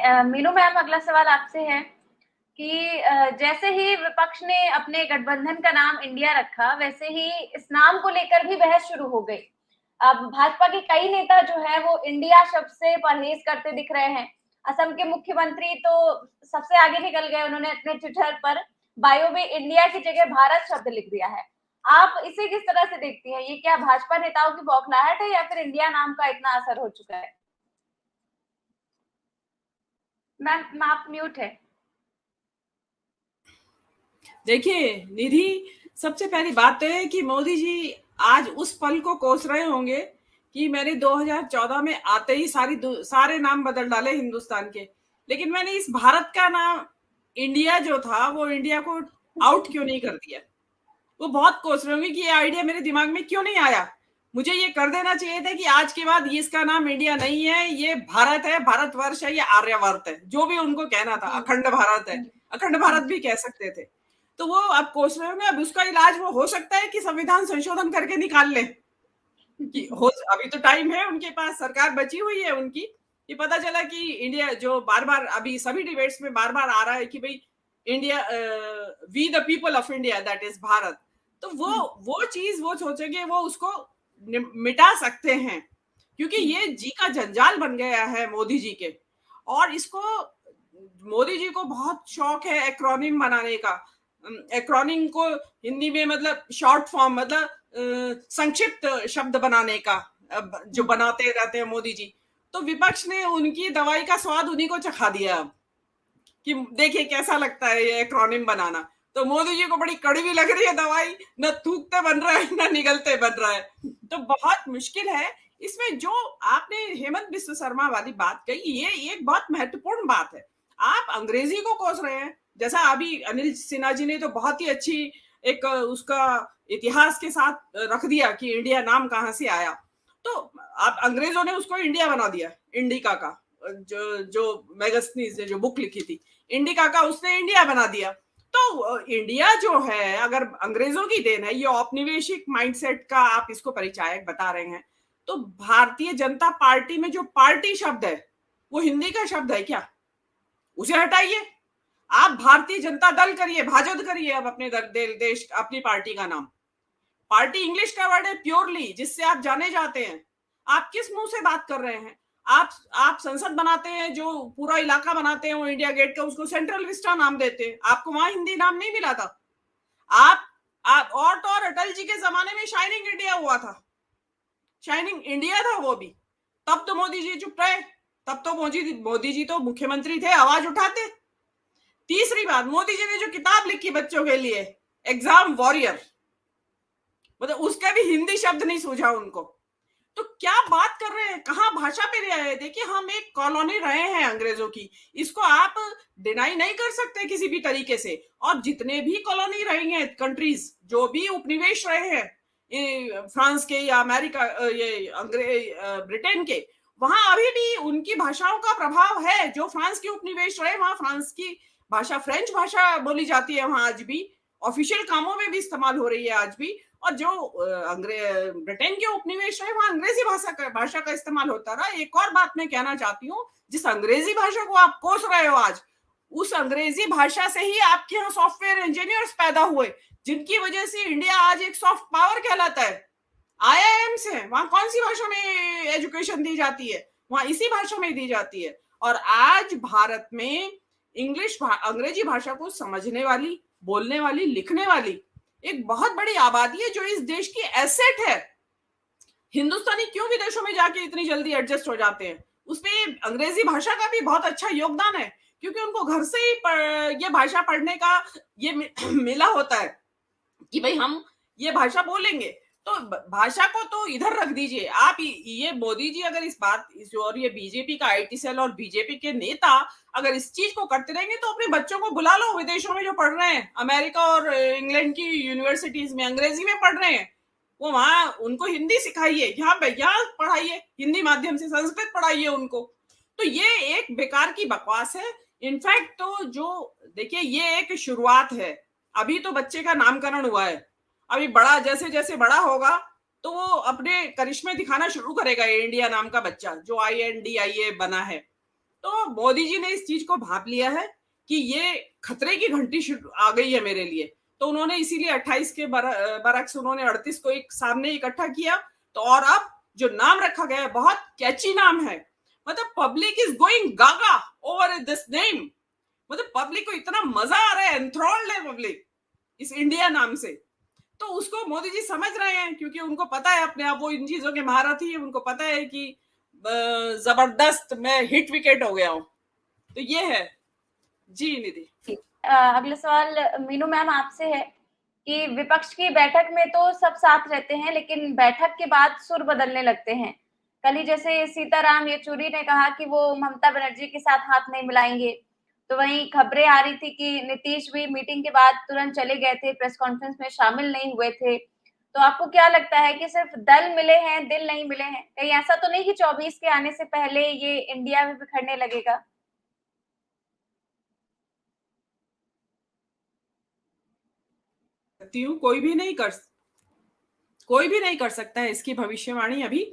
Meenu ma'am, अगला सवाल आपसे है कि जैसे ही विपक्ष ने अपने गठबंधन का नाम इंडिया रखा, वैसे ही इस नाम को लेकर भी बहस शुरू हो गई। अब भाजपा के कई नेता जो है वो इंडिया शब्द से परहेज करते दिख रहे हैं। असम के मुख्यमंत्री तो सबसे आगे निकल गए, उन्होंने अपने ट्विटर पर बायो में इंडिया की जगह भारत शब्द लिख दिया है। आप इसे किस तरह से देखती हैं? ये क्या भाजपा नेताओं की बौखलाहट है या फिर इंडिया नाम का इतना असर हो चुका है? मैम आप म्यूट है। देखिए निधि, सबसे पहली बात तो है कि मोदी जी आज उस पल को कोस रहे होंगे कि मैंने 2014 में आते ही सारे नाम बदल डाले हिंदुस्तान के, लेकिन मैंने इस भारत का नाम इंडिया जो था वो इंडिया को आउट क्यों नहीं कर दिया। वो बहुत कोस रहे होंगे कि ये आइडिया मेरे दिमाग में क्यों नहीं आया। मुझे ये कर देना चाहिए था कि आज के बाद ये इसका नाम इंडिया नहीं है, ये भारत है, भारतवर्ष है, ये आर्यवर्त है, जो भी उनको कहना था, अखंड भारत है, अखंड भारत भी कह सकते थे। तो वो अब कोस रहे होंगे। अब उसका इलाज वो हो सकता है कि संविधान संशोधन करके निकाल ले कि हो, अभी तो टाइम है उनके पास, सरकार बची हुई है उनकी। ये पता चला कि इंडिया जो बार बार अभी सभी डिबेट्स में बार बार आ रहा है कि भाई India, we the people of India, that is Bharat. तो वो चीज वो सोचेंगे, वो उसको मिटा सकते हैं, क्योंकि ये जी का जंजाल बन गया है मोदी जी के। और इसको मोदी जी को बहुत शौक है एक्रोनिम बनाने का। एक्रोनिम को हिंदी में मतलब शॉर्ट फॉर्म, मतलब संक्षिप्त शब्द बनाने का, जो बनाते रहते हैं मोदी जी। तो विपक्ष ने उनकी दवाई का स्वाद उन्हीं को चखा दिया अब, कि देखिए कैसा लगता है ये एक्रोनिम बनाना। तो मोदी जी को बड़ी कड़वी लग रही है दवाई, न थूकते बन रहा है न निगलते बन रहा है। तो बहुत मुश्किल है इसमें। जो आपने हेमंत बिस्व शर्मा वाली बात कही, ये एक बहुत महत्वपूर्ण बात है। आप अंग्रेजी को कोस रहे हैं, जैसा अभी अनिल सिन्हा जी ने तो बहुत ही अच्छी एक उसका इतिहास के साथ रख दिया कि इंडिया नाम कहाँ से आया। तो आप अंग्रेजों ने उसको इंडिया बना दिया, इंडिका का, जो मेगास्थनीज ने जो बुक लिखी थी इंडिका का, उसने इंडिया बना दिया। तो इंडिया जो है अगर अंग्रेजों की देन है, ये औपनिवेशिक माइंडसेट का आप इसको परिचायक बता रहे हैं। तो भारतीय जनता पार्टी में जो पार्टी शब्द है वो हिंदी का शब्द है क्या? उसे हटाइए, आप भारतीय जनता दल करिए, भाजद करिए अब अपने देश अपनी पार्टी का नाम। पार्टी इंग्लिश का वर्ड है प्योरली, जिससे आप जाने जाते हैं। आप किस मुंह से बात कर रहे हैं? आप संसद बनाते हैं, जो पूरा इलाका बनाते हैं वो इंडिया गेट का, उसको सेंट्रल विस्टा नाम देते हैं। आपको वहां हिंदी नाम नहीं मिला था। आप और तो और अटल जी के जमाने में शाइनिंग इंडिया हुआ था, शाइनिंग इंडिया था वो भी। तब तो मोदी जी चुप रहे, तब तो मोदी जी तो मुख्यमंत्री थे, आवाज उठाते। तीसरी बात, मोदी जी ने जो किताब लिखी बच्चों के लिए, एग्जाम वॉरियर, मतलब उसका भी हिंदी शब्द नहीं सूझा उनको। तो क्या बात कर रहे हैं, कहाँ भाषा पे ले आए? देखिए हम एक कॉलोनी रहे हैं अंग्रेजों की, इसको आप डिनाई नहीं कर सकते किसी भी तरीके से। और जितने भी कॉलोनी रहे हैं कंट्रीज, जो भी उपनिवेश रहे हैं, फ्रांस के या अमेरिका, ये ब्रिटेन के, वहां अभी भी उनकी भाषाओं का प्रभाव है। जो फ्रांस के उपनिवेश रहे वहां फ्रांस की भाषा, फ्रेंच भाषा बोली जाती है वहां आज भी, ऑफिशियल कामों में भी इस्तेमाल हो रही है आज भी। और जो ब्रिटेन के उपनिवेश है वहां अंग्रेजी भाषा का इस्तेमाल होता रहा। एक और बात मैं कहना चाहती हूँ, जिस अंग्रेजी भाषा को आप कोस रहे हो आज, उस अंग्रेजी भाषा से ही आपके यहाँ सॉफ्टवेयर इंजीनियर्स पैदा हुए, जिनकी वजह से इंडिया आज एक सॉफ्ट पावर कहलाता है। आईआईएम्स है, वहां कौन सी भाषा में एजुकेशन दी जाती है? वहां इसी भाषा में दी जाती है। और आज भारत में अंग्रेजी भाषा को समझने वाली, बोलने वाली, लिखने वाली एक बहुत बड़ी आबादी है, जो इस देश की एसेट है। हिंदुस्तानी क्यों विदेशों में जाके इतनी जल्दी एडजस्ट हो जाते हैं? उसमें अंग्रेजी भाषा का भी बहुत अच्छा योगदान है, क्योंकि उनको घर से ही ये भाषा पढ़ने का ये मिला होता है कि भाई हम ये भाषा बोलेंगे। तो भाषा को तो इधर रख दीजिए आप। ये मोदी जी अगर और ये बीजेपी का आईटी सेल और बीजेपी के नेता अगर इस चीज को करते रहेंगे, तो अपने बच्चों को बुला लो विदेशों में जो पढ़ रहे हैं, अमेरिका और इंग्लैंड की यूनिवर्सिटीज में अंग्रेजी में पढ़ रहे हैं, वो वहां उनको हिंदी सिखाइए, यहाँ पढ़ाइए हिंदी माध्यम से, संस्कृत पढ़ाइए उनको। तो ये एक बेकार की बकवास है। इनफैक्ट तो जो देखिए, ये एक शुरुआत है, अभी तो बच्चे का नामकरण हुआ है। अभी बड़ा जैसे जैसे बड़ा होगा तो वो अपने करिश्मे दिखाना शुरू करेगा। इंडिया नाम का बच्चा जो INDIA बना है, तो मोदी जी ने इस चीज को भाप लिया है कि ये खतरे की घंटी आ गई है मेरे लिए, तो उन्होंने इसीलिए 28 के बरक्स उन्होंने 38 को एक सामने इकट्ठा किया। तो और अब जो नाम रखा गया है बहुत कैची नाम है, मतलब public is going gaga over this name, मतलब पब्लिक को इतना मजा आ रहा है, एंथ्रॉल्ड है पब्लिक इस इंडिया नाम से। तो उसको मोदी जी समझ रहे हैं, क्योंकि उनको पता है अपने आप वो इन चीजों के महारथी है, उनको पता है कि जबरदस्त मैं हिट विकेट हो गया हूं। तो ये है जी निधि। अगला सवाल मीनू मैम आपसे है कि विपक्ष की बैठक में तो सब साथ रहते हैं, लेकिन बैठक के बाद सुर बदलने लगते हैं। कल ही जैसे सीताराम येचुरी ने कहा कि वो ममता बनर्जी के साथ हाथ नहीं मिलाएंगे, तो वहीं खबरें आ रही थी कि नीतीश भी मीटिंग के बाद तुरंत चले गए थे, प्रेस कॉन्फ्रेंस में शामिल नहीं हुए थे। तो आपको क्या लगता है कि सिर्फ दल मिले हैं, दिल नहीं मिले हैं? कहीं ऐसा तो नहीं कि 24 के आने से पहले ये इंडिया में बिखरने लगेगा? कोई भी नहीं कर सकता है इसकी भविष्यवाणी अभी।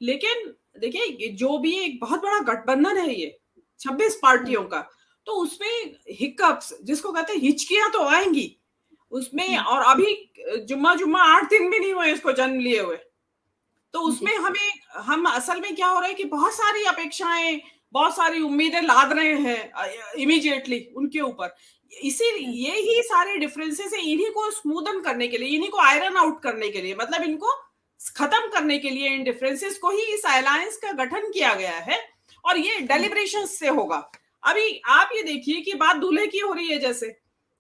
लेकिन देखिए जो भी एक बहुत बड़ा गठबंधन है ये 26 पार्टियों का, तो उसमें हिकअप्स जिसको कहते हैं हिचकियां तो आएंगी उसमें। और अभी जुम्मा 8 दिन भी नहीं हुए इसको जन्म लिए हुए, तो उसमें हम असल में क्या हो रहा है कि बहुत सारी अपेक्षाएं, बहुत सारी उम्मीदें लाद रहे हैं इमीडिएटली उनके ऊपर। इसीलिए यही सारे डिफरेंसेस है, इन्हीं को स्मूदन करने के लिए, इन्हीं को आयरन आउट करने के लिए, मतलब इनको खत्म करने के लिए इन डिफरेंसेस को ही इस अलायंस का गठन किया गया है। और ये डेलिब्रेशन से होगा। अभी आप ये देखिए कि बात दूल्हे की हो रही है जैसे,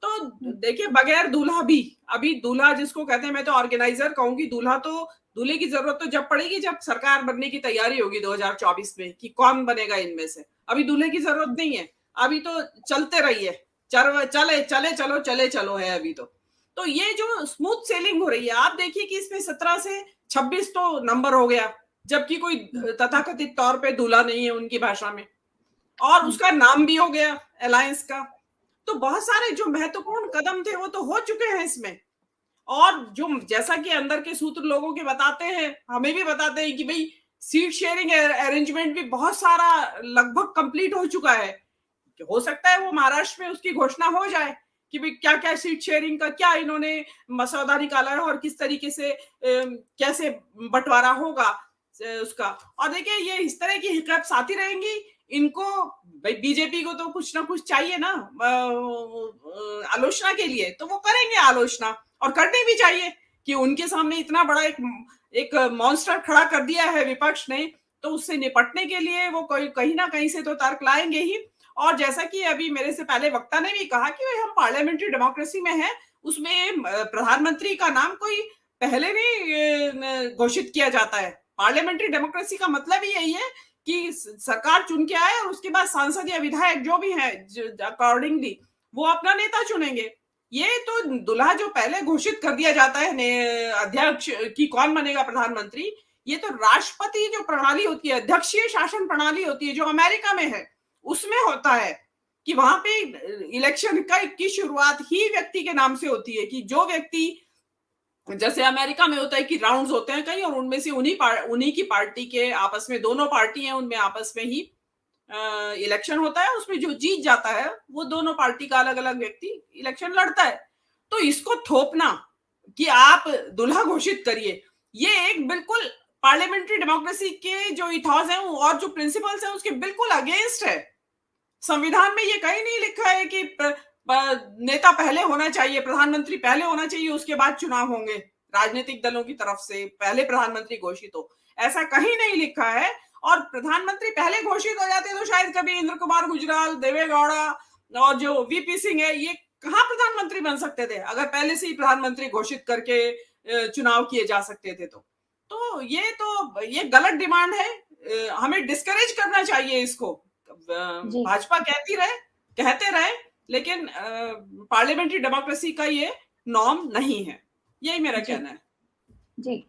तो देखिए बगैर दूल्हा भी, अभी दूल्हा जिसको कहते हैं, मैं तो ऑर्गेनाइजर कहूंगी, दूल्हे की जरूरत तो जब पड़ेगी जब सरकार बनने की तैयारी होगी 2024 में कि कौन बनेगा इनमें से। अभी दूल्हे की जरूरत नहीं है, अभी तो चलते रहिए, चले चलो है अभी तो ये जो स्मूथ सेलिंग हो रही है, आप देखिए कि इसमें 17 से 26 तो नंबर हो गया, जबकि कोई तथाकथित तौर पे दूल्हा नहीं है उनकी भाषा में, और उसका नाम भी हो गया अलायंस का। तो बहुत सारे जो महत्वपूर्ण कदम थे वो तो हो चुके हैं इसमें। और जो जैसा कि अंदर के सूत्र लोगों के बताते हैं, हमें भी बताते हैं कि भाई सीट शेयरिंग अरेंजमेंट भी बहुत सारा लगभग कंप्लीट हो चुका है। हो सकता है वो महाराष्ट्र में उसकी घोषणा हो जाए कि भाई क्या क्या सीट शेयरिंग का क्या इन्होंने मसौदा निकाला है और किस तरीके से कैसे बंटवारा होगा उसका। और देखिए ये इस तरह की हिकअप्स आती रहेंगी, इनको भाई बीजेपी को तो कुछ ना कुछ चाहिए ना आलोचना के लिए, तो वो करेंगे आलोचना, और करनी भी चाहिए कि उनके सामने इतना बड़ा एक मॉन्स्टर खड़ा कर दिया है विपक्ष ने, तो उससे निपटने के लिए वो कहीं ना कहीं से तो तर्क लाएंगे ही। और जैसा कि अभी मेरे से पहले वक्ता ने भी कहा कि हम पार्लियामेंट्री डेमोक्रेसी में हैं, उसमें प्रधानमंत्री का नाम कोई पहले नहीं घोषित किया जाता है। पार्लियामेंट्री डेमोक्रेसी का मतलब ही यही है कि सरकार चुन के आए और उसके बाद सांसद या विधायक जो भी है अकॉर्डिंगली वो अपना नेता चुनेंगे। ये तो दुल्हा जो पहले घोषित कर दिया जाता है अध्यक्ष की कौन बनेगा प्रधानमंत्री, ये तो राष्ट्रपति जो प्रणाली होती है, अध्यक्षीय शासन प्रणाली होती है जो अमेरिका में है, उसमें होता है कि वहां पे इलेक्शन की शुरुआत ही व्यक्ति के नाम से होती है, कि जो व्यक्ति, जैसे अमेरिका में होता है कि राउंड्स होते हैं कई, और उनमें से उन्हीं की पार्टी के आपस में, दोनों पार्टी हैं उनमें आपस में ही इलेक्शन होता है, उसमें जो जीत जाता है वो दोनों पार्टी का अलग अलग व्यक्ति इलेक्शन लड़ता है। तो इसको थोपना कि आप दुल्हा घोषित करिए, ये एक बिल्कुल पार्लियामेंट्री डेमोक्रेसी के जो इथॉस है और जो प्रिंसिपल्स है उसके बिल्कुल अगेंस्ट है। संविधान में ये कहीं नहीं लिखा है कि नेता पहले होना चाहिए, प्रधानमंत्री पहले होना चाहिए, उसके बाद चुनाव होंगे राजनीतिक दलों की तरफ से, पहले प्रधानमंत्री घोषित हो, ऐसा कहीं नहीं लिखा है। और प्रधानमंत्री पहले घोषित हो जाते तो शायद कभी इंद्र कुमार गुजराल, देवेगौड़ा और जो वीपी सिंह है, ये कहाँ प्रधानमंत्री बन सकते थे अगर पहले से ही प्रधानमंत्री घोषित करके चुनाव किए जा सकते थे। तो ये गलत डिमांड है, हमें डिस्करेज करना चाहिए इसको। भाजपा कहते रहे, लेकिन पार्लियामेंट्री डेमोक्रेसी का ये नॉर्म नहीं है, यही मेरा कहना है। जी